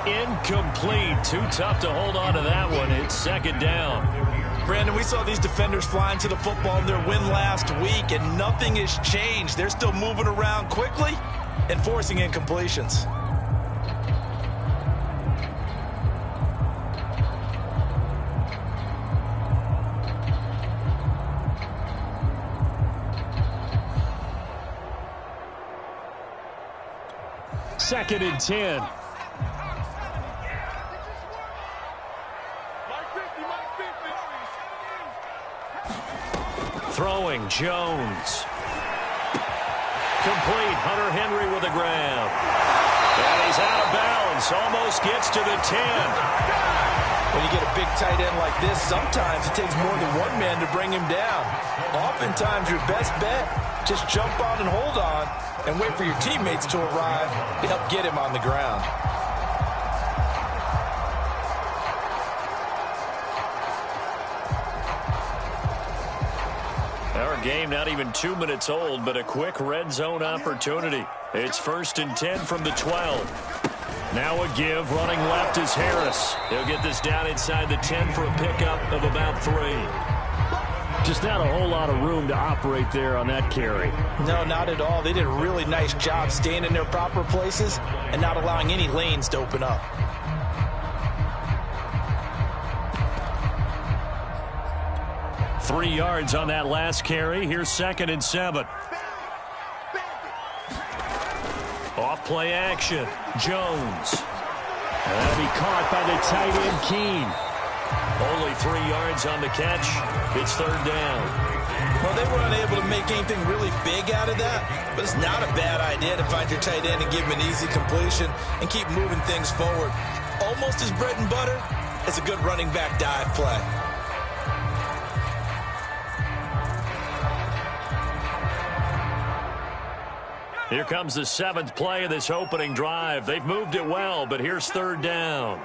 Incomplete. Too tough to hold on to that one. It's second down. Brandon, we saw these defenders flying to the football in their win last week, and nothing has changed. They're still moving around quickly and forcing incompletions. Second and 10. Throwing, Jones. Complete, Hunter Henry with a grab. And he's out of bounds, almost gets to the 10. When you get a big tight end like this, sometimes it takes more than one man to bring him down. Oftentimes, your best bet, just jump on and hold on and wait for your teammates to arrive to help get him on the ground. Our game not even 2 minutes old, but a quick red zone opportunity. It's first and 10 from the 12. Now a give, running left is Harris. He'll get this down inside the 10 for a pickup of about 3. Just not a whole lot of room to operate there on that carry. No, not at all. They did a really nice job staying in their proper places and not allowing any lanes to open up. Three yards on that last carry. Here's second and 7. Off play action. Jones. And he caught by the tight end Keene. Only 3 yards on the catch. It's third down. Well, they were unable to make anything really big out of that, but it's not a bad idea to find your tight end and give him an easy completion and keep moving things forward. Almost as bread and butter as a good running back dive play. Here comes the 7th play of this opening drive. They've moved it well, but here's third down.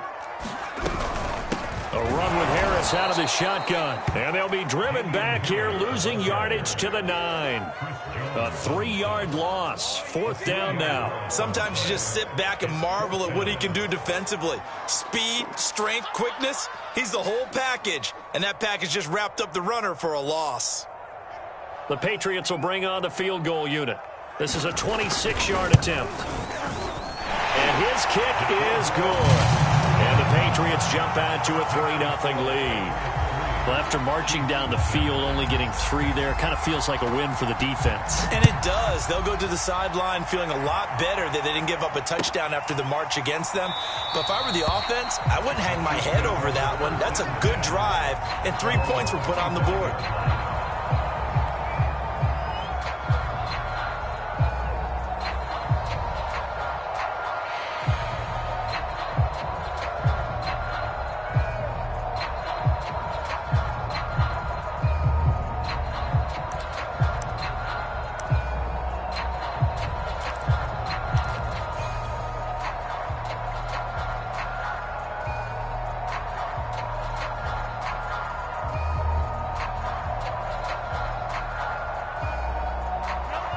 A run with Harris out of the shotgun. And they'll be driven back here, losing yardage to the 9. A 3-yard loss. Fourth down now. Sometimes you just sit back and marvel at what he can do defensively. Speed, strength, quickness. He's the whole package. And that package just wrapped up the runner for a loss. The Patriots will bring on the field goal unit. This is a 26-yard attempt. And his kick is good. And the Patriots jump out to a 3-0 lead. Well, after marching down the field, only getting 3 there, kind of feels like a win for the defense. And it does. They'll go to the sideline feeling a lot better that they didn't give up a touchdown after the march against them. But if I were the offense, I wouldn't hang my head over that one. That's a good drive, and 3 points were put on the board.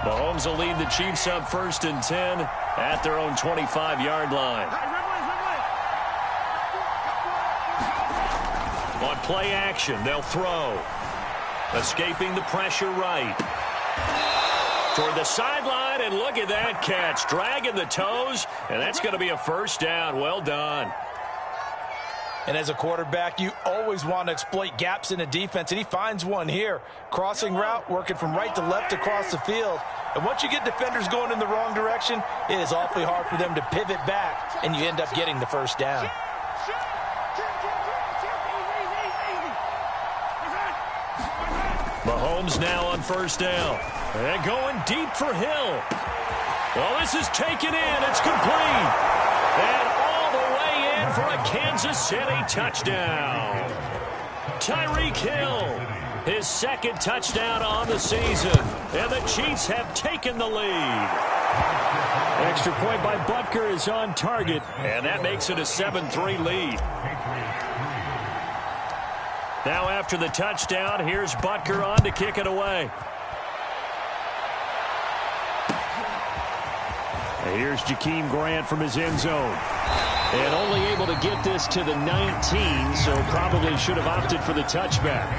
Mahomes will lead the Chiefs up first and 10 at their own 25-yard line. On play action, they'll throw. Escaping the pressure right. Toward the sideline, and look at that catch. Dragging the toes, and that's going to be a first down. Well done. And as a quarterback, you always want to exploit gaps in the defense, and he finds one here. Crossing route, working from right to left across the field. And once you get defenders going in the wrong direction, it is awfully hard for them to pivot back, and you end up getting the first down. Mahomes now on first down. And going deep for Hill. Well, this is taken in. It's complete. And all the way in for a Kansas City touchdown. Tyreek Hill, his second touchdown on the season. And the Chiefs have taken the lead. Extra point by Butker is on target. And that makes it a 7-3 lead. Now after the touchdown, here's Butker on to kick it away. Here's Jakeem Grant from his end zone. And only able to get this to the 19, so probably should have opted for the touchback.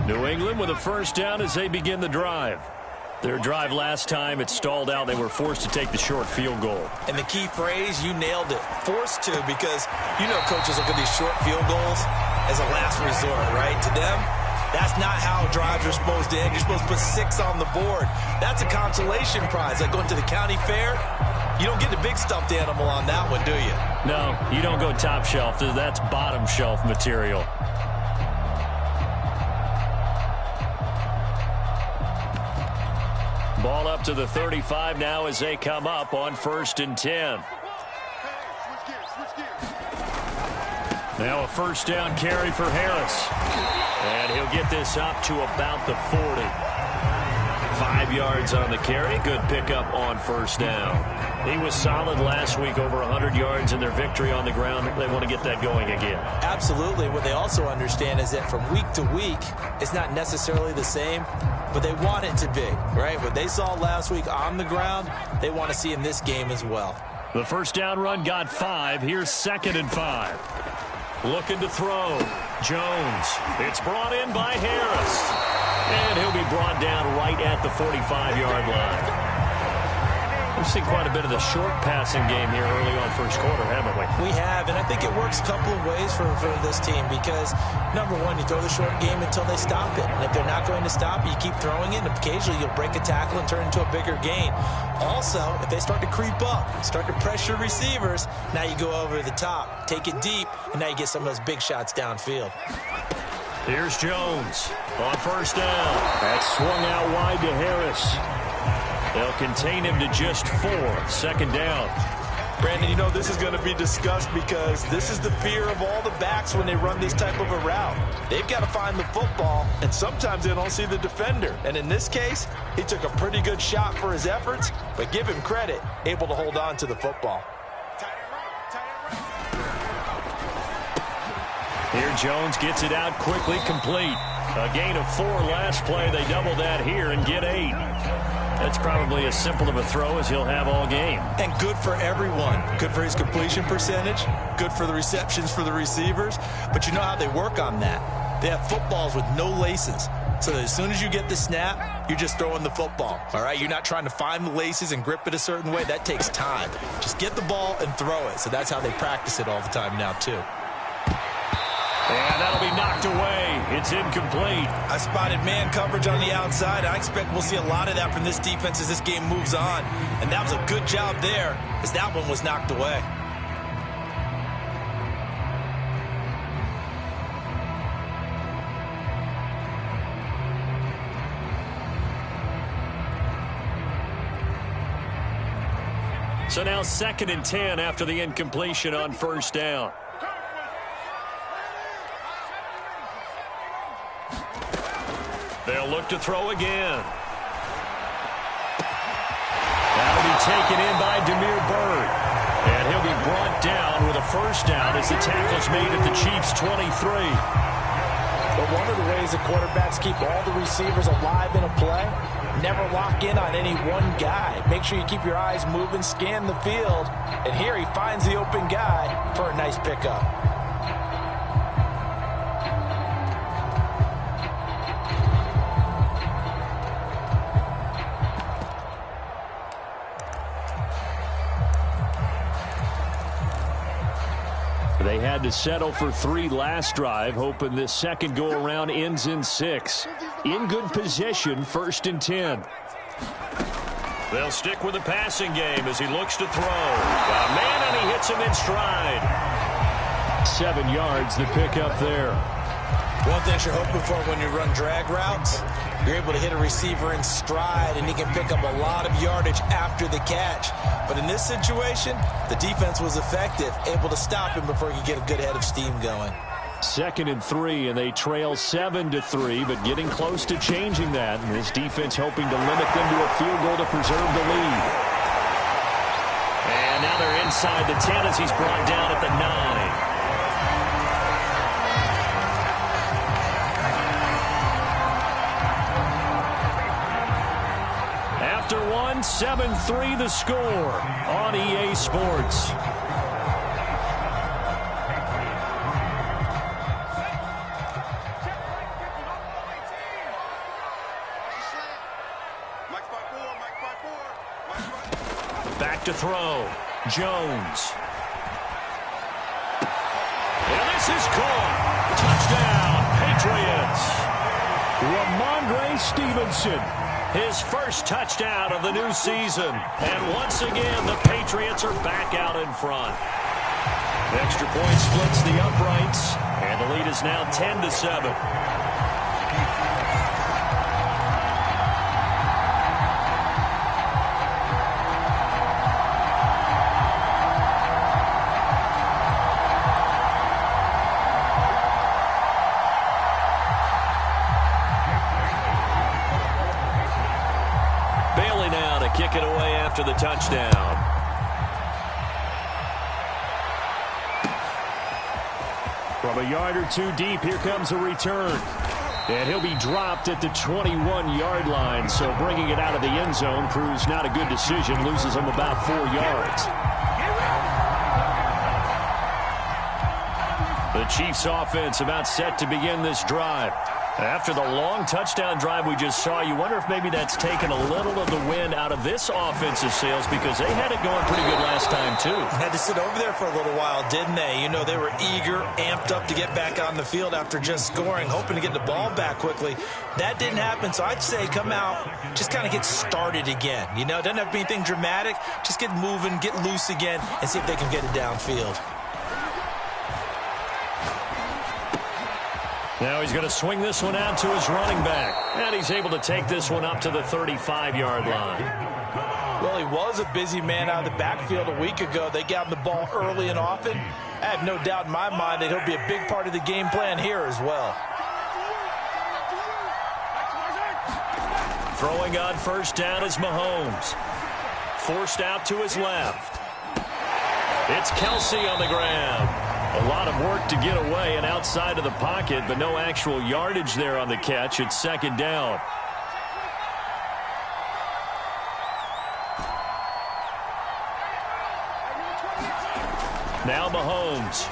New England with a first down as they begin the drive. Their drive last time, it stalled out. They were forced to take the short field goal. And the key phrase, you nailed it, forced to, because you know coaches look at these short field goals as a last resort, right? To them, that's not how drives are supposed to end. You're supposed to put 6 on the board. That's a consolation prize, like going to the county fair. You don't get the big stuffed animal on that one, do you? No, you don't go top shelf. That's bottom shelf material. Ball up to the 35 now as they come up on 1st and 10. Now a first down carry for Harris. And he'll get this up to about the 40. 5 yards on the carry. Good pickup on first down. He was solid last week, over 100 yards in their victory on the ground. They want to get that going again. Absolutely. What they also understand is that from week to week, it's not necessarily the same, but they want it to be, right? What they saw last week on the ground, they want to see in this game as well. The first down run got 5. Here's 2nd and 5. Looking to throw. Jones. It's brought in by Harris. And he'll be brought down right at the 45-yard line. We've seen quite a bit of the short passing game here early on first quarter, haven't we? We have, and I think it works a couple of ways for this team because, number one, you throw the short game until they stop it. And if they're not going to stop it, you keep throwing it, and occasionally you'll break a tackle and turn it into a bigger gain. Also, if they start to creep up, start to pressure receivers, now you go over the top, take it deep, and now you get some of those big shots downfield. Here's Jones on first down. That swung out wide to Harris. They'll contain him to just 4. 2nd down. Brandon, you know this is going to be discussed because this is the fear of all the backs when they run this type of a route. They've got to find the football, and sometimes they don't see the defender. And in this case, he took a pretty good shot for his efforts, but give him credit, able to hold on to the football. Here Jones gets it out quickly, complete. A gain of 4 last play. They double that here and get 8. That's probably as simple of a throw as he'll have all game. And good for everyone. Good for his completion percentage. Good for the receptions for the receivers. But you know how they work on that. They have footballs with no laces. So that as soon as you get the snap, you're just throwing the football. All right? You're not trying to find the laces and grip it a certain way. That takes time. Just get the ball and throw it. So that's how they practice it all the time now, too. And that'll be knocked away. It's incomplete. I spotted man coverage on the outside. I expect we'll see a lot of that from this defense as this game moves on. And that was a good job there as that one was knocked away. So now 2nd and 10 after the incompletion on first down. They'll look to throw again. That'll be taken in by Damiere Byrd. And he'll be brought down with a first down as the tackle's made at the Chiefs' 23. But one of the ways the quarterbacks keep all the receivers alive in a play, never lock in on any one guy. Make sure you keep your eyes moving, scan the field. And here he finds the open guy for a nice pickup. They had to settle for 3 last drive, hoping this second go-around ends in 6. In good position, 1st and 10. They'll stick with the passing game as he looks to throw. Got a man, and he hits him in stride. 7 yards, the pickup there. One thing you're hoping for when you run drag routes, you're able to hit a receiver in stride, and he can pick up a lot of yardage after the catch. But in this situation, the defense was effective, able to stop him before he could get a good head of steam going. 2nd and 3, and they trail 7-3, but getting close to changing that. And this defense hoping to limit them to a field goal to preserve the lead. And now now they're inside the 10 as he's brought down at the 9. After one, 7-3 the score on EA Sports. Back to throw. Jones. And this is caught. Touchdown, Patriots. Ramondre Stevenson. His first touchdown of the new season. And once again, the Patriots are back out in front. Extra point splits the uprights. And the lead is now 10-7. Kick it away after the touchdown. From a yard or two deep, here comes a return. And he'll be dropped at the 21-yard line. So bringing it out of the end zone proves not a good decision. Loses him about 4 yards. The Chiefs offense about set to begin this drive. After the long touchdown drive we just saw, you wonder if maybe that's taken a little of the wind out of this offensive sails because they had it going pretty good last time, too. Had to sit over there for a little while, didn't they? You know, they were eager, amped up to get back on the field after just scoring, hoping to get the ball back quickly. That didn't happen, so I'd say come out, just kind of get started again. You know, it doesn't have to be anything dramatic. Just get moving, get loose again, and see if they can get it downfield. Now he's going to swing this one out to his running back. And he's able to take this one up to the 35-yard line. Well, he was a busy man out of the backfield a week ago. They got him the ball early and often. I have no doubt in my mind that he'll be a big part of the game plan here as well. Throwing on first down is Mahomes. Forced out to his left. It's Kelsey on the ground. A lot of work to get away and outside of the pocket, but no actual yardage there on the catch. It's second down. Now Mahomes.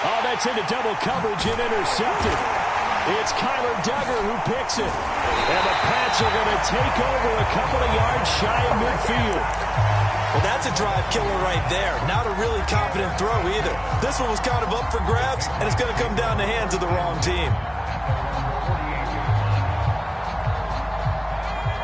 Oh, that's into double coverage and intercepted. It's Kyler Duggar who picks it. And the Pats are going to take over a couple of yards shy of midfield. Well, that's a drive killer right there. Not a really confident throw either. This one was kind of up for grabs, and it's going to come down the hands of the wrong team.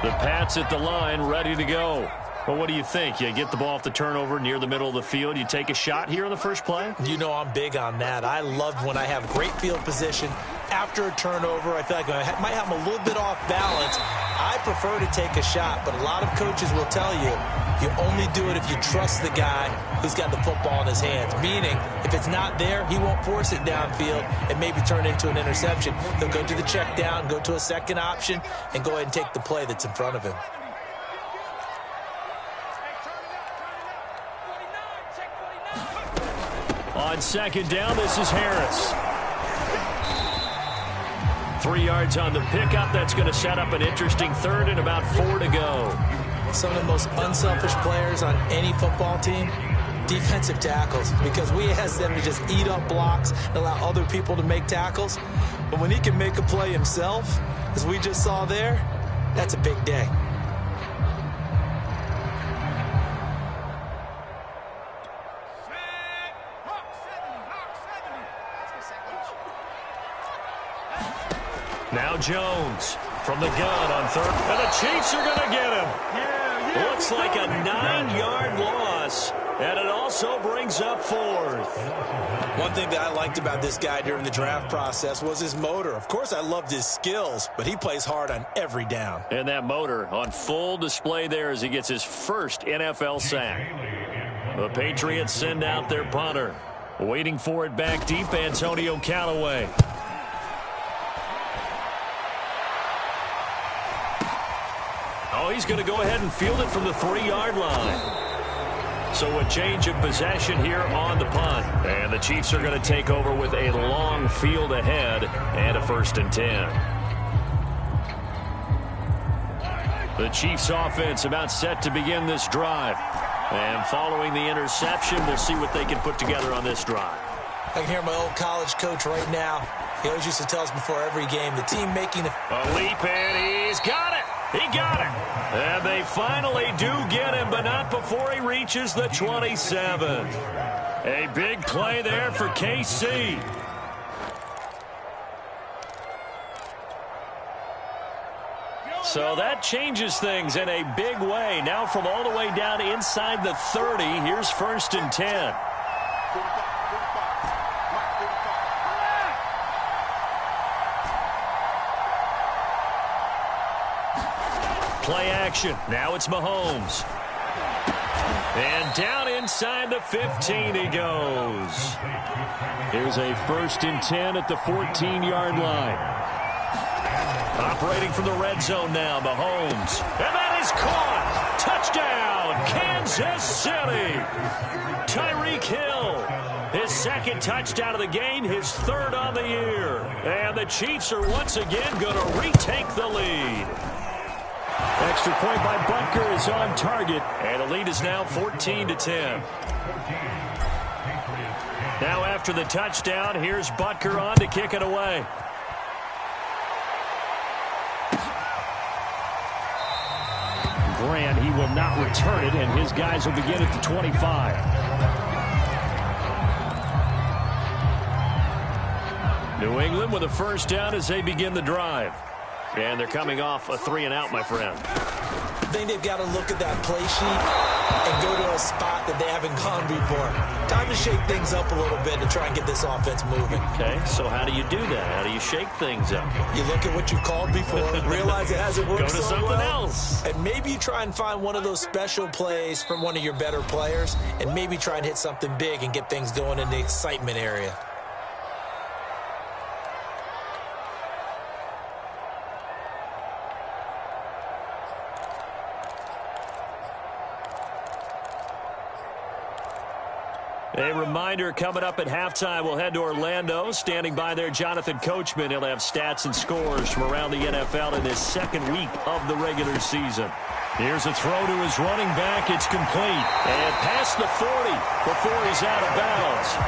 The Pats at the line, ready to go. Well, what do you think? You get the ball off the turnover near the middle of the field. You take a shot here in the first play? You know I'm big on that. I love when I have great field position. After a turnover, I feel like I might have them a little bit off balance. I prefer to take a shot, but a lot of coaches will tell you, you only do it if you trust the guy who's got the football in his hands. Meaning, if it's not there, he won't force it downfield and maybe turn into an interception. He'll go to the check down, go to a second option, and go ahead and take the play that's in front of him. On second down, this is Harris. 3 yards on the pickup. That's going to set up an interesting third and about 4 to go. Some of the most unselfish players on any football team, defensive tackles, because we ask them to just eat up blocks and allow other people to make tackles. But when he can make a play himself, as we just saw there, that's a big day. Now Jones from the gun on third. And the Chiefs are going to get him. Looks like a 9-yard loss. And it also brings up fourth. One thing that I liked about this guy during the draft process was his motor. Of course, I loved his skills, but he plays hard on every down. And that motor on full display there as he gets his first NFL sack. The Patriots send out their punter. Waiting for it back deep, Antonio Callaway. Oh, he's going to go ahead and field it from the 3-yard line. So a change of possession here on the punt. And the Chiefs are going to take over with a long field ahead and a 1st and 10. The Chiefs offense about set to begin this drive. And following the interception, we'll see what they can put together on this drive. I can hear my old college coach right now. He always used to tell us before every game, the team making a leap, and he's got it. He got it. And they finally do get him, but not before he reaches the 27. A big play there for KC. So that changes things in a big way. Now from all the way down inside the 30, here's 1st and 10. Play action. Now it's Mahomes. And down inside the 15 he goes. Here's a 1st and 10 at the 14-yard line. Operating from the red zone now, Mahomes. And that is caught. Touchdown, Kansas City. Tyreek Hill. His 2nd touchdown of the game, his 3rd on the year. And the Chiefs are once again going to retake the lead. Extra point by Butker is on target. And the lead is now 14-10. Now after the touchdown, here's Butker on to kick it away. Grant, he will not return it, and his guys will begin at the 25. New England with a 1st down as they begin the drive. And they're coming off a 3-and-out, my friend. I think they've got to look at that play sheet and go to a spot that they haven't gone before. Time to shake things up a little bit to try and get this offense moving. Okay, so how do you do that? How do you shake things up? You look at what you called before, realize it hasn't worked so well. Go to something else. And maybe you try and find one of those special plays from one of your better players, and maybe try and hit something big and get things going in the excitement area. A reminder, coming up at halftime, we'll head to Orlando. Standing by there, Jonathan Coachman. He'll have stats and scores from around the NFL in this 2nd week of the regular season. Here's a throw to his running back. It's complete. And past the 40 before he's out of bounds.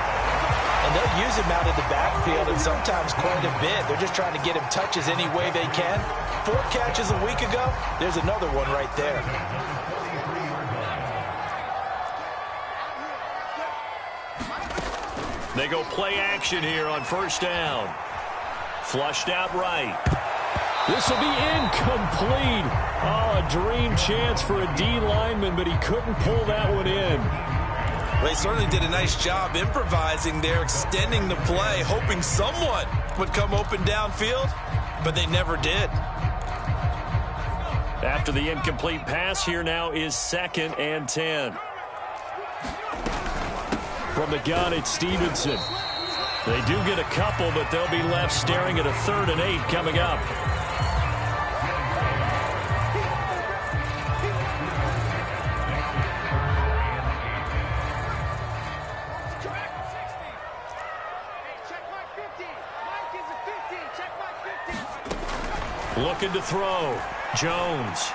And they'll use him out of the backfield, and sometimes quite a bit. They're just trying to get him touches any way they can. 4 catches a week ago. There's another one right there. They go play action here on 1st down. Flushed out right. This will be incomplete. Oh, a dream chance for a D lineman, but he couldn't pull that one in. Well, he certainly did a nice job improvising there, extending the play, hoping someone would come open downfield, but they never did. After the incomplete pass, here now is 2nd and 10. From the gun, it's Stevenson. They do get a couple, but they'll be left staring at a 3rd and 8 coming up. Looking to throw. Jones.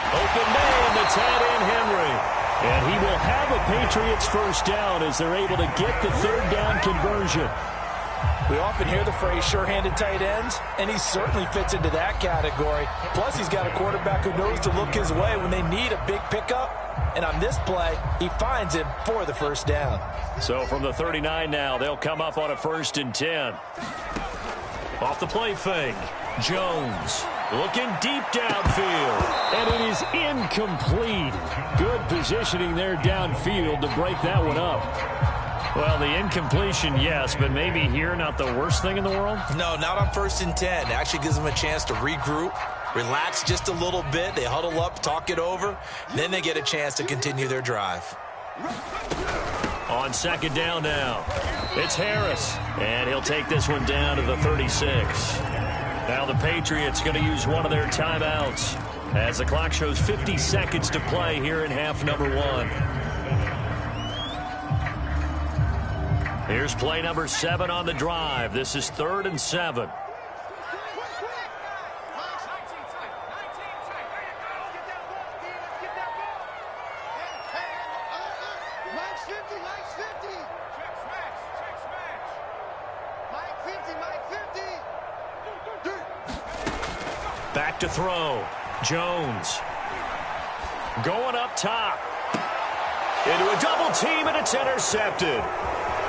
Open man, the tight end Henry. And he will have a Patriots 1st down as they're able to get the 3rd down conversion. We often hear the phrase sure-handed tight ends, and he certainly fits into that category. Plus, he's got a quarterback who knows to look his way when they need a big pickup. And on this play, he finds him for the 1st down. So from the 39 now, they'll come up on a 1st and 10. Off the play fake. Jones looking deep downfield. And it is incomplete. Good positioning there downfield to break that one up. Well, the incompletion, yes, but maybe here not the worst thing in the world? No, not on 1st and 10. It actually gives them a chance to regroup, relax just a little bit. They huddle up, talk it over. Then they get a chance to continue their drive. On 2nd down now, it's Harris. And he'll take this one down to the 36. Now the Patriots going to use one of their timeouts. as the clock shows 50 seconds to play here in half number 1. Here's play number 7 on the drive. This is 3rd and 7. Back to throw. Jones. Going up top. Into a double team, and it's intercepted.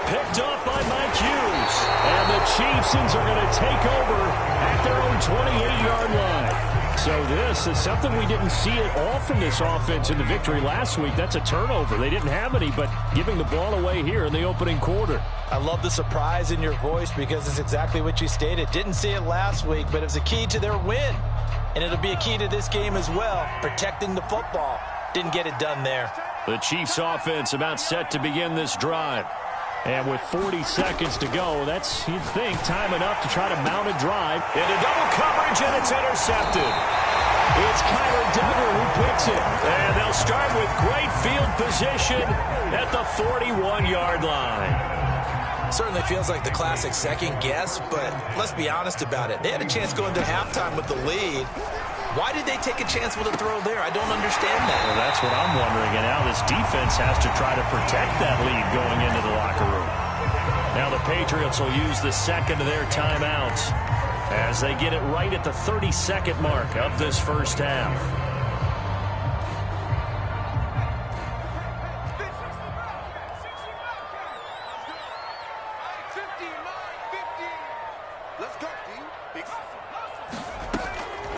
Picked off by Mike Hughes. And the Chiefs are going to take over at their own 28-yard line. So this is something we didn't see at all from this offense in the victory last week. That's a turnover. They didn't have any, but giving the ball away here in the opening quarter. I love the surprise in your voice because it's exactly what you stated. Didn't see it last week, but it was a key to their win. And it'll be a key to this game as well, protecting the football. Didn't get it done there. The Chiefs offense about set to begin this drive. And with 40 seconds to go, that's, you'd think, time enough to try to mount a drive. Into double coverage, and it's intercepted. It's Kyler Duggar who picks it. And they'll start with great field position at the 41-yard line. Certainly feels like the classic second guess, but let's be honest about it. They had a chance going to halftime with the lead. Why did they take a chance with a throw there? I don't understand that. Well, that's what I'm wondering. And now this defense has to try to protect that lead going into the locker room. Now the Patriots will use the second of their timeouts as they get it right at the 32nd mark of this first half.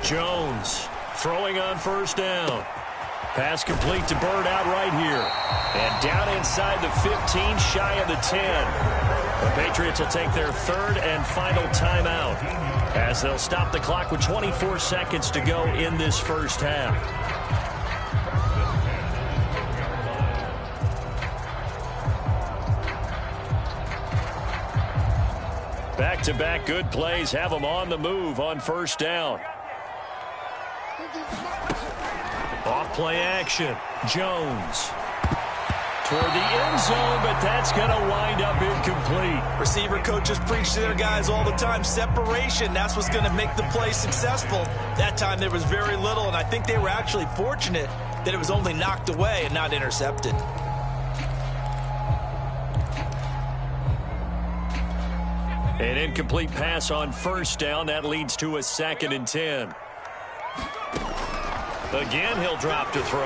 Jones throwing on first down. Pass complete to Bird out right here. And down inside the 15, shy of the 10. The Patriots will take their 3rd and final timeout as they'll stop the clock with 24 seconds to go in this first half. Back-to-back good plays have them on the move on first down. Off play action. Jones toward the end zone, but that's going to wind up incomplete. Receiver coaches preach to their guys all the time. Separation, that's what's going to make the play successful. That time there was very little, and I think they were actually fortunate that it was only knocked away and not intercepted. An incomplete pass on first down. That leads to a 2nd and 10. Again, he'll drop to throw.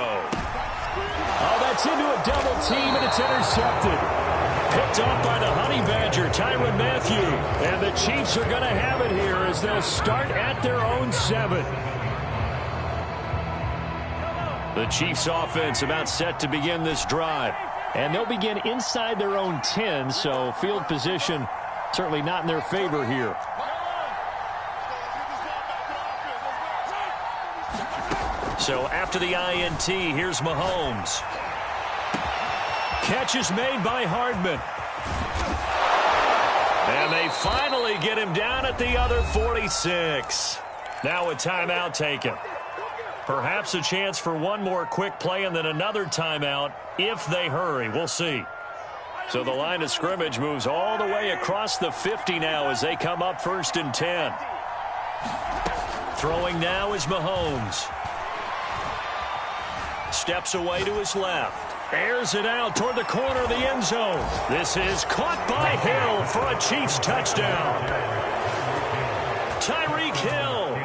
Oh, that's into a double team, and it's intercepted. Picked off by the Honey Badger, Tyrann Mathieu. And the Chiefs are going to have it here as they'll start at their own 7. The Chiefs offense about set to begin this drive. And they'll begin inside their own 10, so field position certainly not in their favor here. So after the INT, here's Mahomes. Catch is made by Hardman. And they finally get him down at the other 46. Now a timeout taken. Perhaps a chance for one more quick play and then another timeout if they hurry. We'll see. So the line of scrimmage moves all the way across the 50 now as they come up 1st and 10. Throwing now is Mahomes. Steps away to his left. Airs it out toward the corner of the end zone. This is caught by Hill for a Chiefs touchdown. Tyreek Hill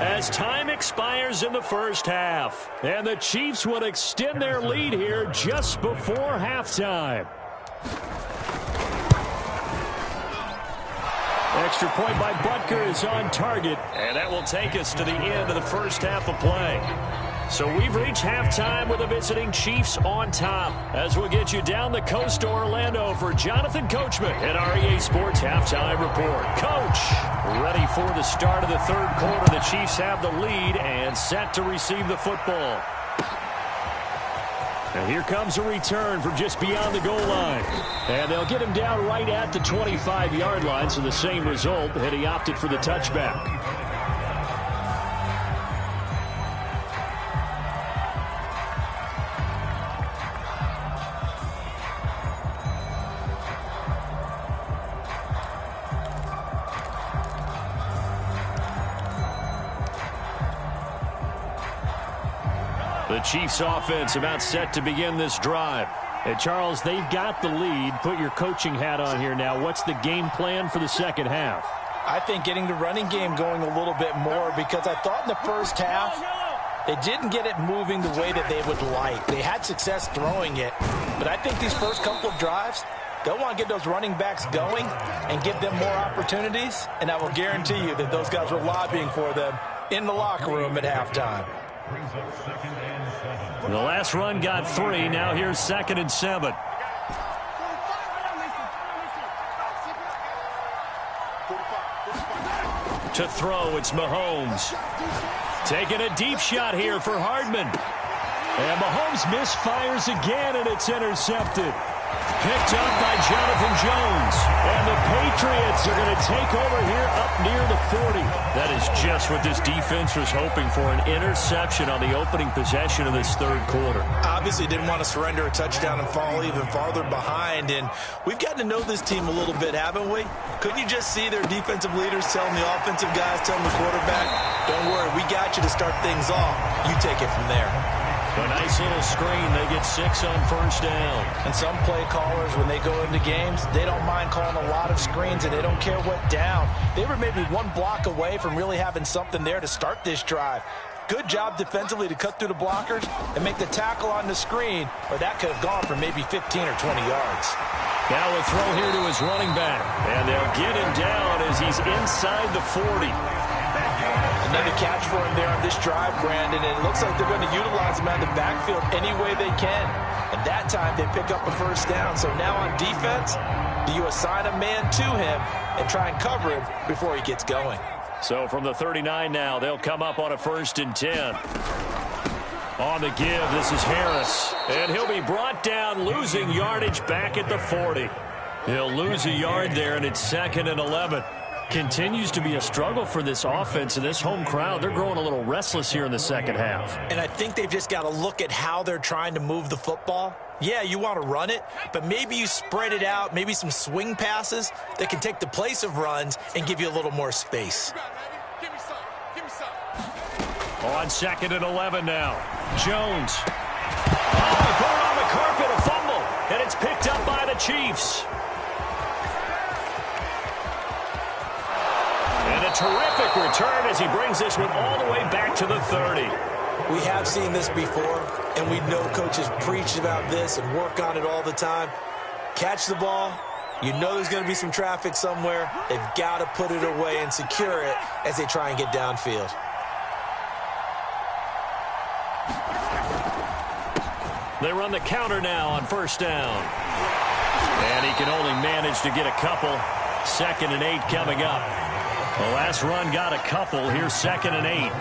as time expires in the first half. And the Chiefs will extend their lead here just before halftime. Extra point by Butker is on target. And that will take us to the end of the first half of play. So we've reached halftime with the visiting Chiefs on top. As we'll get you down the coast to Orlando for Jonathan Coachman at REA Sports Halftime Report. Coach, ready for the start of the 3rd quarter. The Chiefs have the lead and set to receive the football. And here comes a return from just beyond the goal line. And they'll get him down right at the 25-yard line, so the same result, and he opted for the touchback. The Chiefs offense about set to begin this drive. And Charles, they've got the lead. Put your coaching hat on here now. What's the game plan for the second half? I think getting the running game going a little bit more, because I thought in the first half they didn't get it moving the way that they would like. They had success throwing it, but I think these first couple of drives, they'll want to get those running backs going and give them more opportunities, and I will guarantee you that those guys were lobbying for them in the locker room at halftime. The last run got 3. Now here's 2nd and 7. To throw, it's Mahomes. Taking a deep shot here for Hardman. And Mahomes misfires again, and it's intercepted. Picked up by Jonathan Jones. And the Patriots are going to take over here up near the 40. That is just what this defense was hoping for, an interception on the opening possession of this third quarter. Obviously didn't want to surrender a touchdown and fall even farther behind. And we've gotten to know this team a little bit, haven't we? Couldn't you just see their defensive leaders telling the offensive guys, telling the quarterback, don't worry, we got you to start things off. You take it from there. A nice little screen. They get 6 on first down. And some play callers, when they go into games, they don't mind calling a lot of screens, and they don't care what down. They were maybe one block away from really having something there to start this drive. Good job defensively to cut through the blockers and make the tackle on the screen, or that could have gone for maybe 15 or 20 yards. Now a throw here to his running back. And they'll get him down as he's inside the 40. Another catch for him there on this drive, Brandon, and it looks like they're going to utilize him out of the backfield any way they can. And that time they pick up a first down. So now on defense, do you assign a man to him and try and cover him before he gets going? So from the 39 now, they'll come up on a 1st and 10. On the give, this is Harris. And he'll be brought down, losing yardage back at the 40. He'll lose a yard there, and it's 2nd and 11. Continues to be a struggle for this offense, and this home crowd, they're growing a little restless here in the second half. And I think they've just got to look at how they're trying to move the football. Yeah, you want to run it, but maybe you spread it out, maybe some swing passes that can take the place of runs and give you a little more space. On 2nd and 11 now. Jones. Oh, put it on the carpet, a fumble, and it's picked up by the Chiefs. And a terrific return as he brings this one all the way back to the 30. We have seen this before, and we know coaches preach about this and work on it all the time. Catch the ball. You know there's going to be some traffic somewhere. They've got to put it away and secure it as they try and get downfield. They run the counter now on first down. And he can only manage to get a couple. 2nd and 8 coming up. The last run got a couple. Here's 2nd and 8.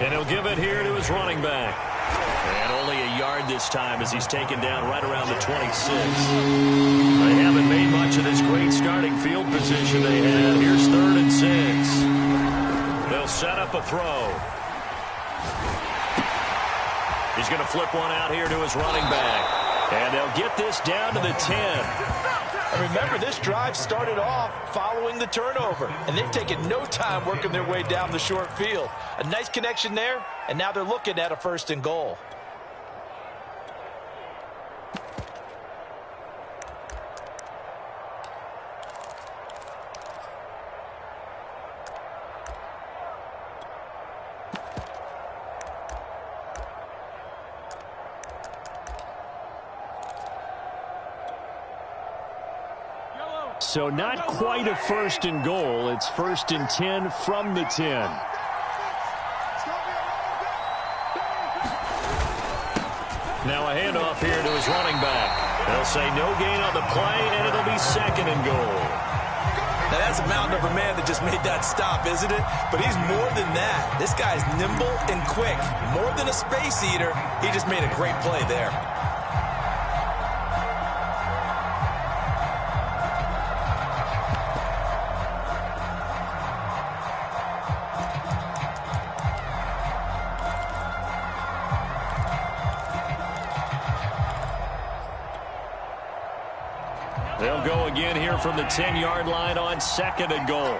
And he'll give it here to his running back. And only a yard this time as he's taken down right around the 26. They haven't made much of this great starting field position they had. Here's 3rd and 6. They'll set up a throw. He's going to flip one out here to his running back. And they'll get this down to the 10. And remember, this drive started off following the turnover, and they've taken no time working their way down the short field. A nice connection there, and now they're looking at a 1st and goal. So not quite a 1st and goal. It's 1st and 10 from the 10. Now a handoff here to his running back. They'll say no gain on the play, and it'll be 2nd and goal. Now that's a mountain of a man that just made that stop, isn't it? But he's more than that. This guy's nimble and quick. More than a space eater, he just made a great play there. They'll go again here from the 10-yard line on 2nd and goal.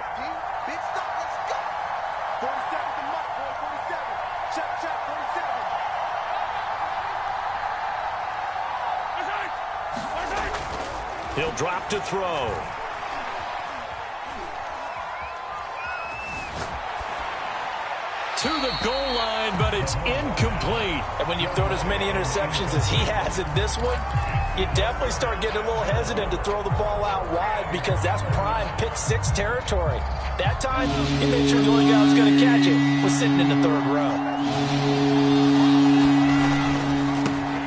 He'll drop to throw. To the goal line, but it's incomplete. And when you've thrown as many interceptions as he has in this one, you definitely start getting a little hesitant to throw the ball out wide because that's prime pick six territory. That time, he made sure the only guy who was going to catch it was sitting in the third row.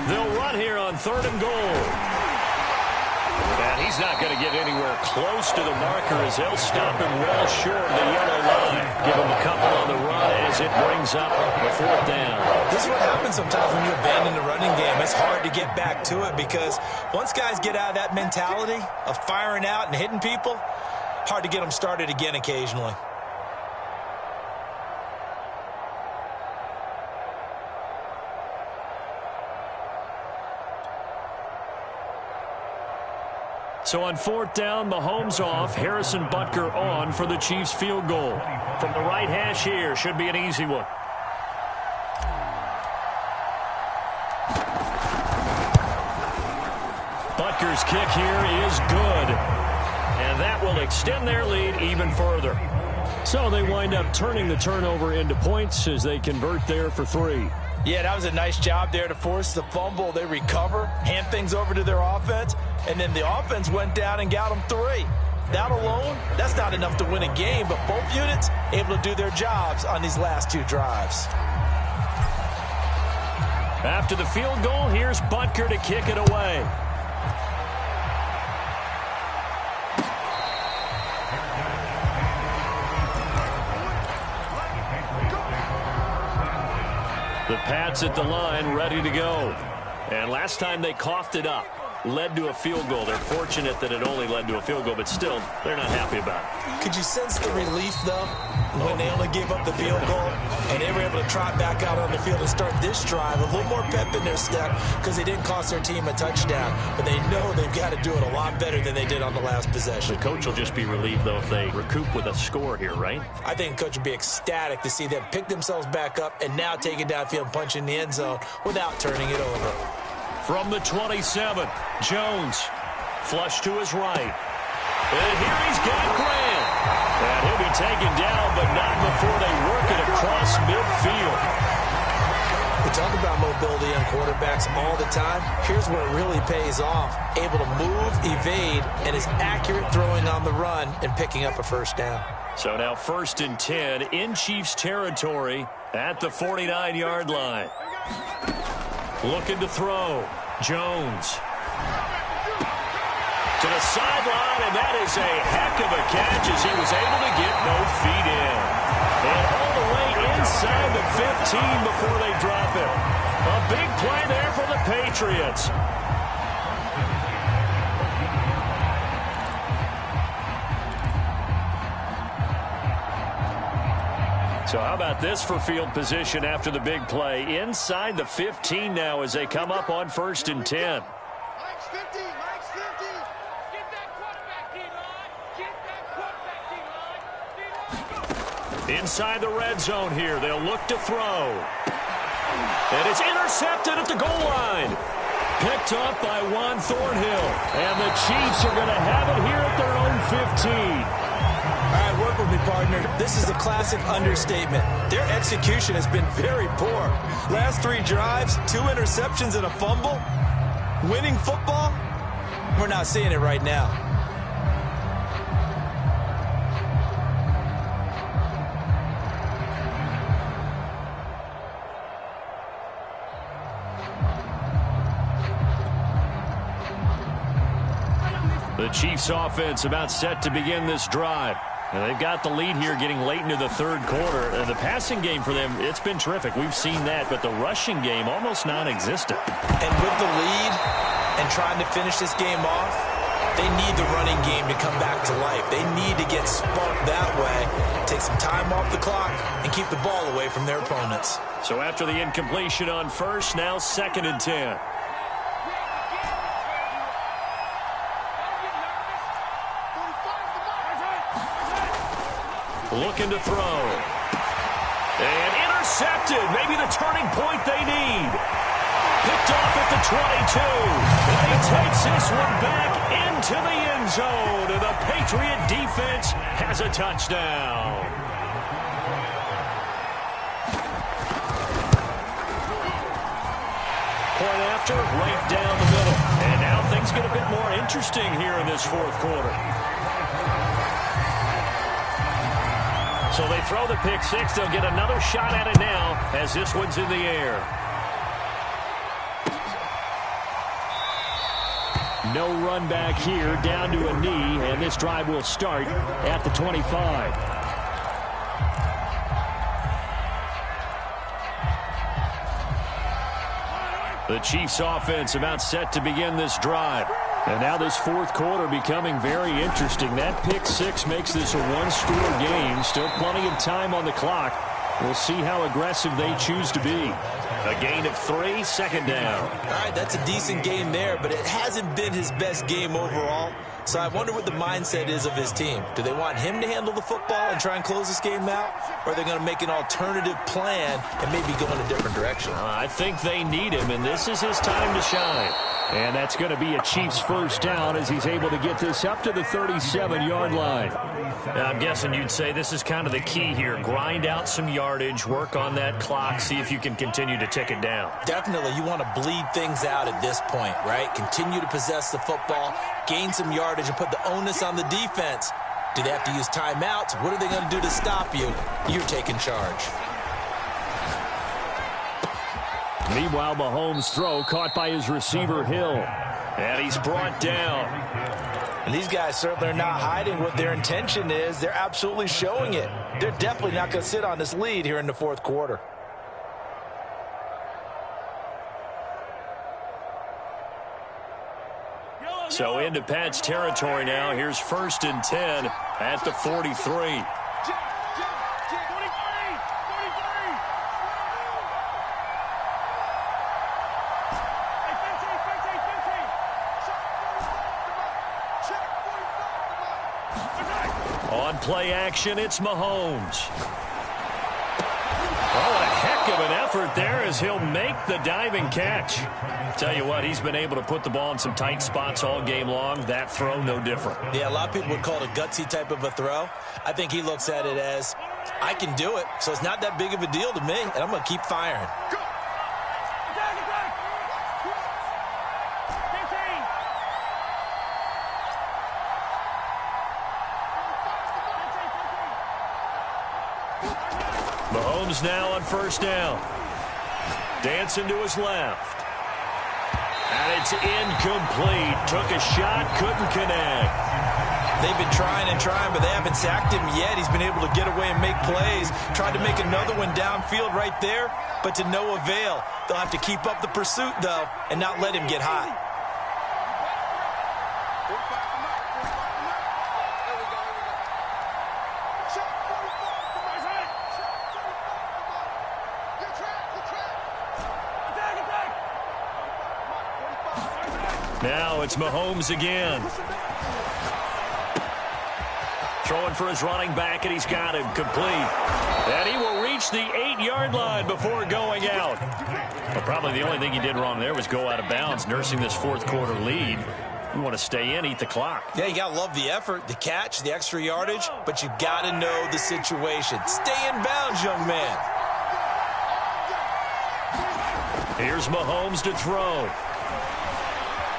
They'll run here on 3rd and goal. And he's not going to get anywhere close to the marker as they'll stop him well short of the yellow line. Give him a couple on the run as it brings up a 4th down. This is what happens sometimes when you abandon the running game. It's hard to get back to it because once guys get out of that mentality of firing out and hitting people, hard to get them started again occasionally. So on 4th down, Mahomes off, Harrison Butker on for the Chiefs field goal. From the right hash here, should be an easy one. Butker's kick here is good. And that will extend their lead even further. So they wind up turning the turnover into points as they convert there for 3. Yeah, that was a nice job there to force the fumble. They recover, hand things over to their offense, and then the offense went down and got them 3. That alone, that's not enough to win a game, but both units able to do their jobs on these last 2 drives. After the field goal, here's Butker to kick it away. The Pats at the line, ready to go. And last time they coughed it up, led to a field goal. They're fortunate that it only led to a field goal, but still, they're not happy about it. Could you sense the relief, though, when they only gave up the field goal and they were able to trot back out on the field and start this drive? A little more pep in their step because they didn't cost their team a touchdown, but they know they've got to do it a lot better than they did on the last possession. The coach will just be relieved, though, if they recoup with a score here, right? I think the coach would be ecstatic to see them pick themselves back up and now take it downfield and punch in the end zone without turning it over. From the 27, Jones, flush to his right. And here he's got Grant. And he'll be taken down, but not before they work it across midfield. We talk about mobility on quarterbacks all the time. Here's where it really pays off. Able to move, evade, and is accurate throwing on the run and picking up a 1st down. So now 1st and 10 in Chiefs territory at the 49-yard line. Looking to throw. Jones. To the sideline, and that is a heck of a catch as he was able to get no feet in. And all the way inside the 15 before they drop it. A big play there for the Patriots. So how about this for field position after the big play? Inside the 15 now as they come up on 1st and 10. Inside the red zone here, they'll look to throw. And it's intercepted at the goal line. Picked up by Juan Thornhill. And the Chiefs are going to have it here at their own 15. All right, work with me, partner. This is a classic understatement. Their execution has been very poor. Last 3 drives, 2 interceptions and a fumble. Winning football? We're not seeing it right now. The Chiefs offense about set to begin this drive. And they've got the lead here getting late into the 3rd quarter. The passing game for them, it's been terrific. We've seen that, but the rushing game almost non-existent. And with the lead and trying to finish this game off, they need the running game to come back to life. They need to get sparked that way, take some time off the clock, and keep the ball away from their opponents. So after the incompletion on 1st, now 2nd and 10. Looking to throw. And intercepted. Maybe the turning point they need. Picked off at the 22. And they takes this one back into the end zone, and the Patriot defense has a touchdown. Point after, right down the middle. And now things get a bit more interesting here in this fourth quarter. So they throw the pick six. They'll get another shot at it now as this one's in the air. No run back here, down to a knee, and this drive will start at the 25. The Chiefs offense about set to begin this drive. And now this fourth quarter becoming very interesting. That pick six makes this a one-score game. Still plenty of time on the clock. We'll see how aggressive they choose to be. A gain of 3, second down. All right, that's a decent game there, but it hasn't been his best game overall. So I wonder what the mindset is of his team. Do they want him to handle the football and try and close this game out? Or are they going to make an alternative plan and maybe go in a different direction? I think they need him, and this is his time to shine. And that's going to be a Chiefs first down as he's able to get this up to the 37-yard line. I'm guessing you'd say this is kind of the key here. Grind out some yardage, work on that clock, see if you can continue to tick it down. Definitely. You want to bleed things out at this point, right? Continue to possess the football, gain some yardage, and put the onus on the defense. Do they have to use timeouts? What are they going to do to stop you? You're taking charge. Meanwhile, Mahomes' throw caught by his receiver, Hill. And he's brought down. And these guys certainly are not hiding what their intention is. They're absolutely showing it. They're definitely not going to sit on this lead here in the fourth quarter. So into Pat's territory now. Here's 1st and 10 at the 43. On play action, it's Mahomes. Oh, a heck of an effort there as he'll make the diving catch. Tell you what, he's been able to put the ball in some tight spots all game long. That throw, no different. Yeah, a lot of people would call it a gutsy type of a throw. I think he looks at it as, I can do it, so it's not that big of a deal to me, and I'm going to keep firing. Mahomes now on first down. Dancing to his left. And it's incomplete. Took a shot, couldn't connect. They've been trying and trying, but they haven't sacked him yet. He's been able to get away and make plays. Tried to make another one downfield right there, but to no avail. They'll have to keep up the pursuit, though, and not let him get hot. Now it's Mahomes again. Throwing for his running back, and he's got him complete. And he will reach the 8-yard line before going out. Well, probably the only thing he did wrong there was go out of bounds, nursing this fourth quarter lead. You want to stay in, eat the clock. Yeah, you got to love the effort, the catch, the extra yardage, but you got to know the situation. Stay in bounds, young man. Here's Mahomes to throw.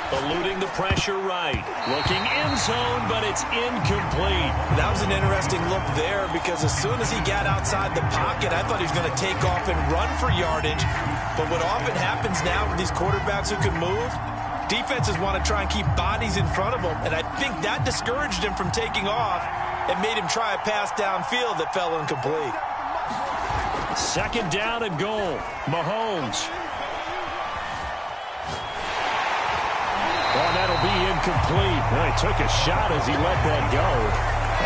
Eluding the pressure right. Looking end zone, but it's incomplete. That was an interesting look there because as soon as he got outside the pocket, I thought he was going to take off and run for yardage. But what often happens now with these quarterbacks who can move, defenses want to try and keep bodies in front of them. And I think that discouraged him from taking off and made him try a pass downfield that fell incomplete. Second down and goal. Mahomes. Well, that'll be incomplete. Well, he took a shot as he let that go.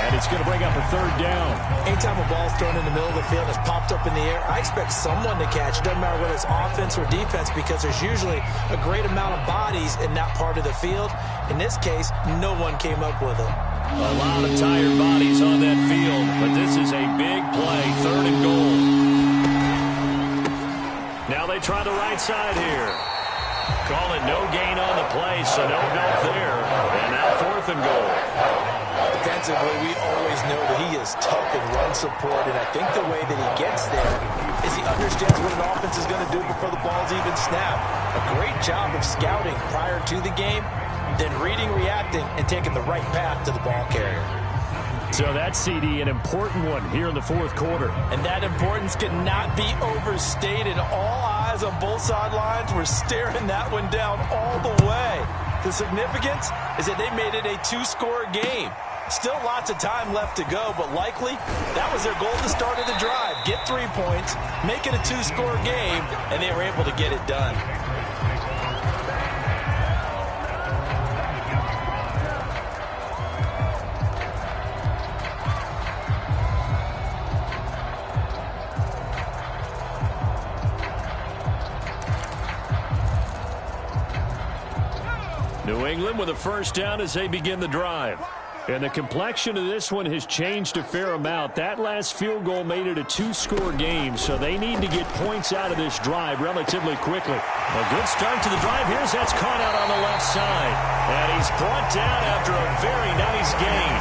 And it's going to bring up a third down. Anytime a ball's thrown in the middle of the field and it's popped up in the air, I expect someone to catch. It doesn't matter whether it's offense or defense because there's usually a great amount of bodies in that part of the field. In this case, no one came up with it. A lot of tired bodies on that field, but this is a big play. Third and goal. Now they try the right side here. Calling no gain on the play, so no help there. And now 4th and goal. Defensively, we always know that he is tough in run support, and I think the way that he gets there is he understands what an offense is going to do before the ball's even snapped. A great job of scouting prior to the game, then reading, reacting, and taking the right path to the ball carrier. So that CD, an important one here in the 4th quarter. And that importance cannot be overstated. All eyes on both sidelines were staring that one down all the way. The significance is that they made it a 2-score game. Still lots of time left to go, but likely that was their goal at the start of the drive. Get 3 points, make it a 2-score game, and they were able to get it done. New England with a first down as they begin the drive. And the complexion of this one has changed a fair amount. That last field goal made it a 2-score game, so they need to get points out of this drive relatively quickly. A good start to the drive. Here's that's caught out on the left side. And he's brought down after a very nice gain.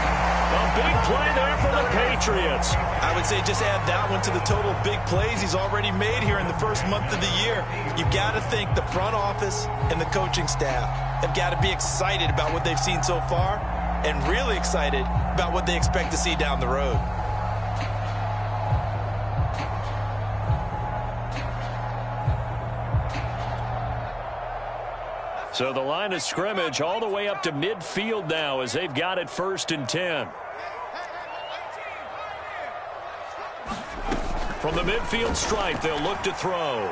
A big play there for the Patriots. I would say just add that one to the total big plays he's already made here in the first month of the year. You've got to think the front office and the coaching staff have got to be excited about what they've seen so far and really excited about what they expect to see down the road. So the line of scrimmage all the way up to midfield now as they've got it 1st and 10. From the midfield stripe, they'll look to throw.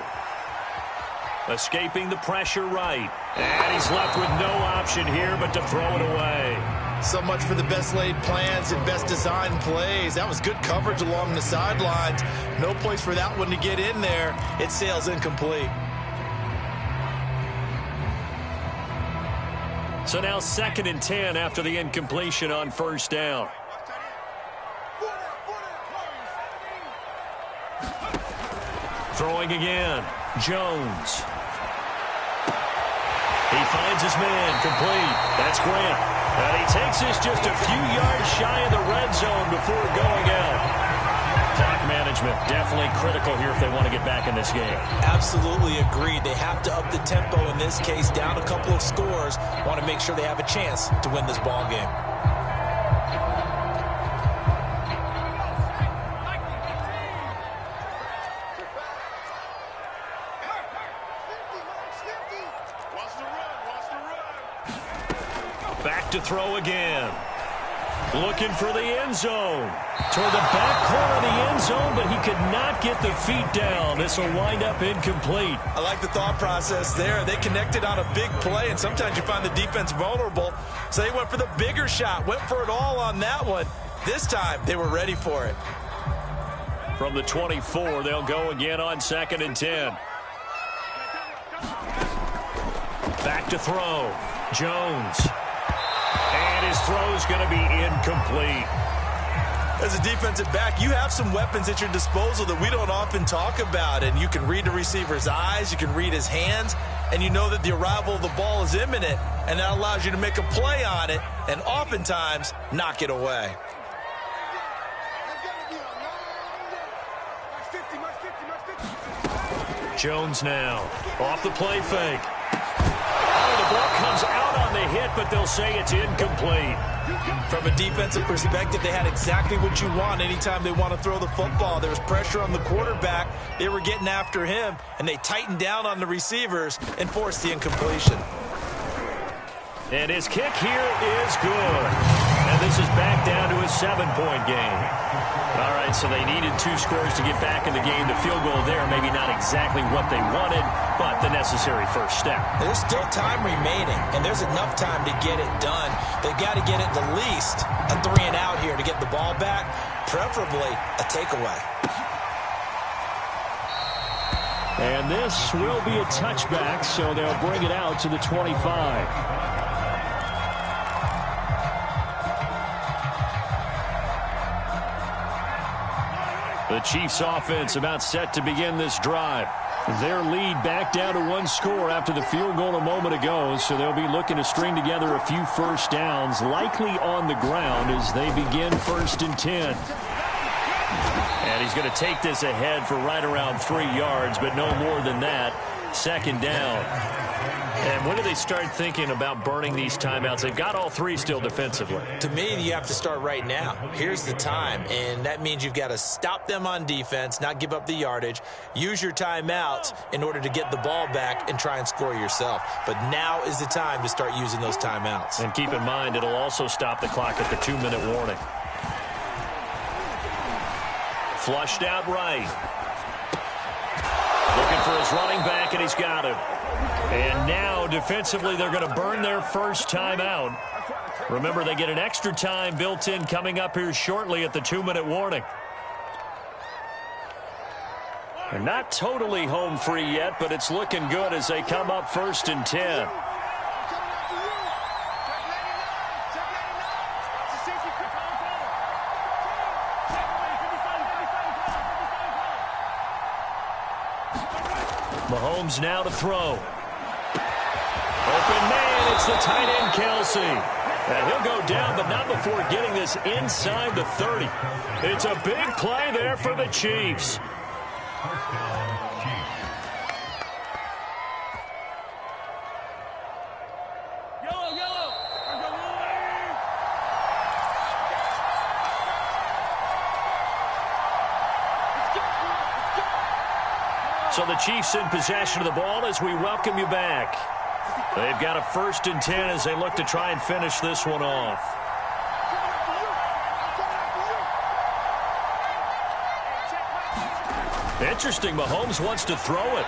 Escaping the pressure right. And he's left with no option here but to throw it away. So much for the best laid plans and best designed plays. That was good coverage along the sidelines. No place for that one to get in there. It sails incomplete. So now 2nd and 10 after the incompletion on first down. Throwing again. Jones. He finds his man complete. That's Grant. And he takes this just a few yards shy of the red zone before going out. Clock management definitely critical here if they want to get back in this game. Absolutely agreed. They have to up the tempo in this case, down a couple of scores. Want to make sure they have a chance to win this ball game. Back to throw again. Looking for the end zone. Toward the back corner of the end zone, but he could not get the feet down. This will wind up incomplete. I like the thought process there. They connected on a big play, and sometimes you find the defense vulnerable. So they went for the bigger shot, went for it all on that one. This time, they were ready for it. From the 24, they'll go again on 2nd and 10. Back to throw. Jones. And his throw's going to be incomplete. As a defensive back, you have some weapons at your disposal that we don't often talk about. And you can read the receiver's eyes, you can read his hands, and you know that the arrival of the ball is imminent. And that allows you to make a play on it and oftentimes knock it away. Jones now off the play fake. Oh, the ball comes out on the hit, but they'll say it's incomplete. From a defensive perspective, they had exactly what you want anytime they want to throw the football. There was pressure on the quarterback. They were getting after him, and they tightened down on the receivers and forced the incompletion. And his kick here is good. And this is back down to a 7-point game. All right, so they needed 2 scores to get back in the game. The field goal there, maybe not exactly what they wanted, but the necessary first step. There's still time remaining, and there's enough time to get it done. They've got to get at the least a 3-and-out here to get the ball back, preferably a takeaway. And this will be a touchback, so they'll bring it out to the 25. The Chiefs offense about set to begin this drive. Their lead back down to one score after the field goal a moment ago, so they'll be looking to string together a few first downs, likely on the ground as they begin 1st and 10. And he's going to take this ahead for right around 3 yards, but no more than that. 2nd down. And when do they start thinking about burning these timeouts? They've got all 3 still defensively. To me, you have to start right now. Here's the time, and that means you've got to stop them on defense, not give up the yardage, use your timeouts in order to get the ball back and try and score yourself. But now is the time to start using those timeouts. And keep in mind, it'll also stop the clock at the 2-minute warning. Flushed out right. Looking for his running back, and he's got it. And now, defensively, they're going to burn their first timeout. Remember, they get an extra time built in coming up here shortly at the 2-minute warning. They're not totally home free yet, but it's looking good as they come up 1st and 10. Mahomes now to throw. Open man, it's the tight end, Kelsey. And he'll go down, but not before getting this inside the 30. It's a big play there for the Chiefs. So the Chiefs in possession of the ball as we welcome you back. They've got a 1st and 10 as they look to try and finish this one off. Interesting, Mahomes wants to throw it.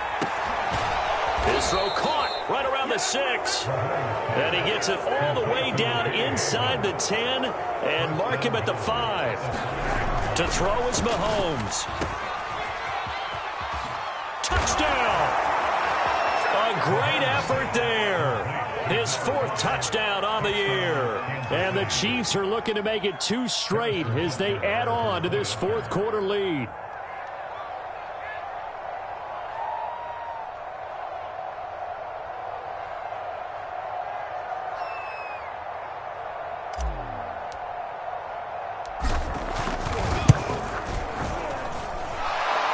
His throw caught right around the 6. And he gets it all the way down inside the 10 and mark him at the 5. To throw is Mahomes. Touchdown! A great effort there. His 4th touchdown on the year. And the Chiefs are looking to make it 2 straight as they add on to this 4th quarter lead.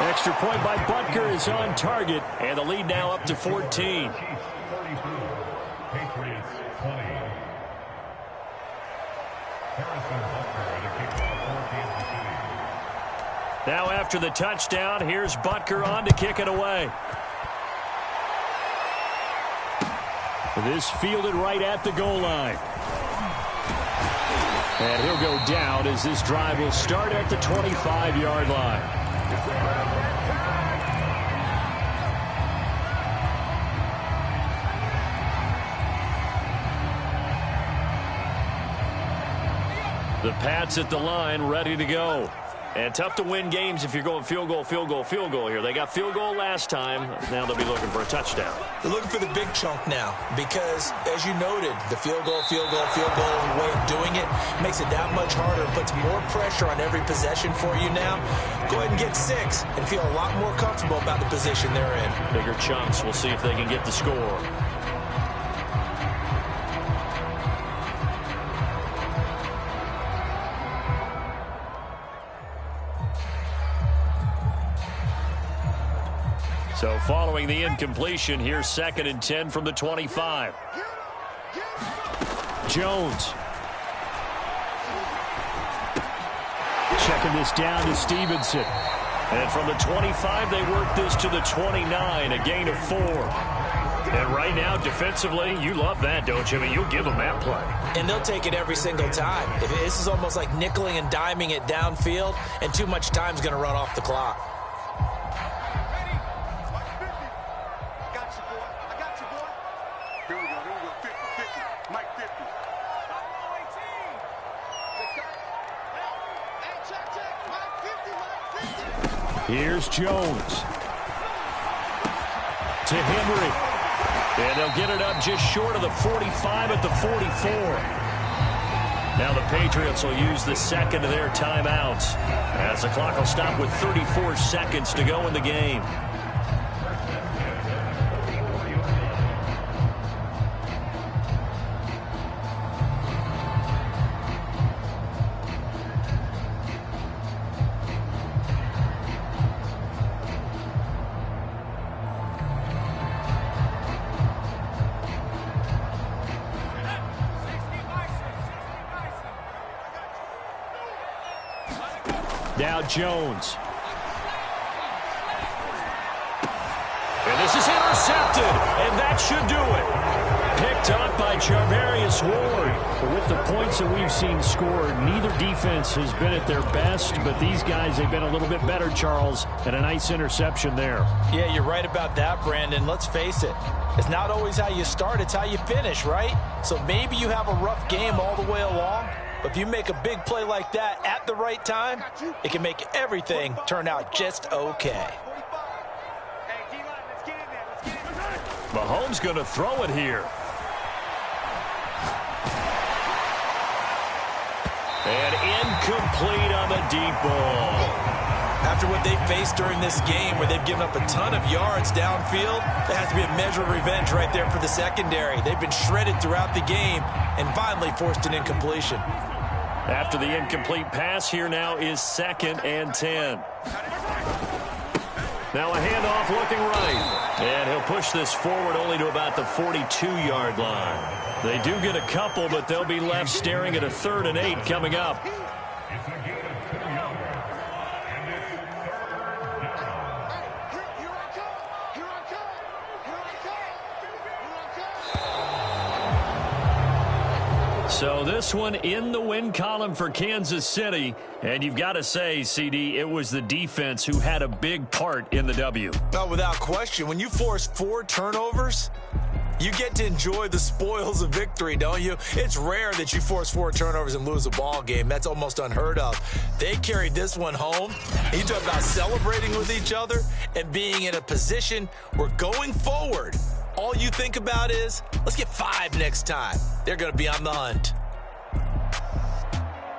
Extra point by Butker is on target, and the lead now up to 14. Now after the touchdown, here's Butker on to kick it away. This fielded right at the goal line. And he'll go down as this drive will start at the 25-yard line. The Pats at the line, ready to go. And tough to win games if you're going field goal, field goal, field goal here. They got field goal last time. Now they'll be looking for a touchdown. They're looking for the big chunk now because, as you noted, the field goal, way of doing it makes it that much harder and puts more pressure on every possession for you now. Go ahead and get 6 and feel a lot more comfortable about the position they're in. Bigger chunks. We'll see if they can get the score. So following the incompletion, here's 2nd and 10 from the 25. Jones. Checking this down to Stevenson. And from the 25, they work this to the 29, a gain of 4. And right now, defensively, you love that, don't you? I mean, you'll give them that play. And they'll take it every single time. This is almost like nickeling and diming it downfield, and too much time's going to run off the clock. Here's Jones. To Henry. And they'll get it up just short of the 45 at the 44. Now the Patriots will use the 2nd of their timeouts as the clock will stop with 34 seconds to go in the game. Now Jones. And this is intercepted, and that should do it. Picked up by Charvarius Ward. With the points that we've seen scored, neither defense has been at their best, but these guys have been a little bit better, Charles, and a nice interception there. Yeah, you're right about that, Brandon. Let's face it. It's not always how you start, it's how you finish, right? So maybe you have a rough game all the way along, but if you make a big play like that at the right time, it can make everything turn out just okay. Mahomes going to throw it here. And incomplete on the deep ball. After what they faced during this game where they've given up a ton of yards downfield, there has to be a measure of revenge right there for the secondary. They've been shredded throughout the game and finally forced an incompletion. After the incomplete pass, here now is 2nd and 10. Now a handoff looking right. And he'll push this forward only to about the 42-yard line. They do get a couple, but they'll be left staring at a 3rd and 8 coming up. So this one in the win column for Kansas City. And you've got to say, CD, it was the defense who had a big part in the W. Oh, without question. When you force 4 turnovers, you get to enjoy the spoils of victory, don't you? It's rare that you force 4 turnovers and lose a ball game. That's almost unheard of. They carried this one home. You talk about celebrating with each other and being in a position where going forward, all you think about is, let's get 5 next time. They're going to be on the hunt.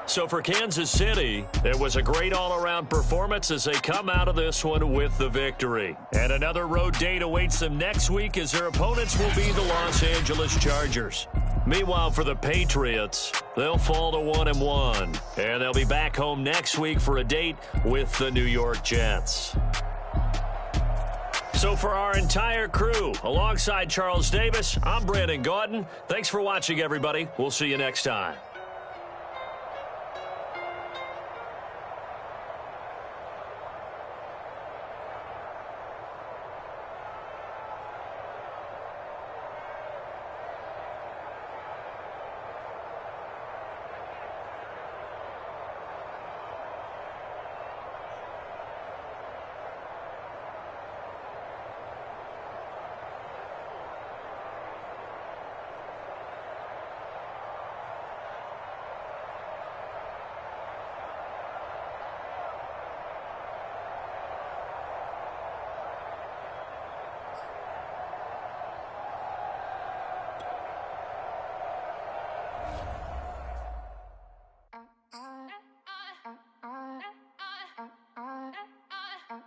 So for Kansas City, it was a great all-around performance as they come out of this one with the victory. And another road date awaits them next week as their opponents will be the Los Angeles Chargers. Meanwhile, for the Patriots, they'll fall to 1-1. And they'll be back home next week for a date with the New York Jets. So for our entire crew, alongside Charles Davis, I'm Brandon Gaudin. Thanks for watching, everybody. We'll see you next time.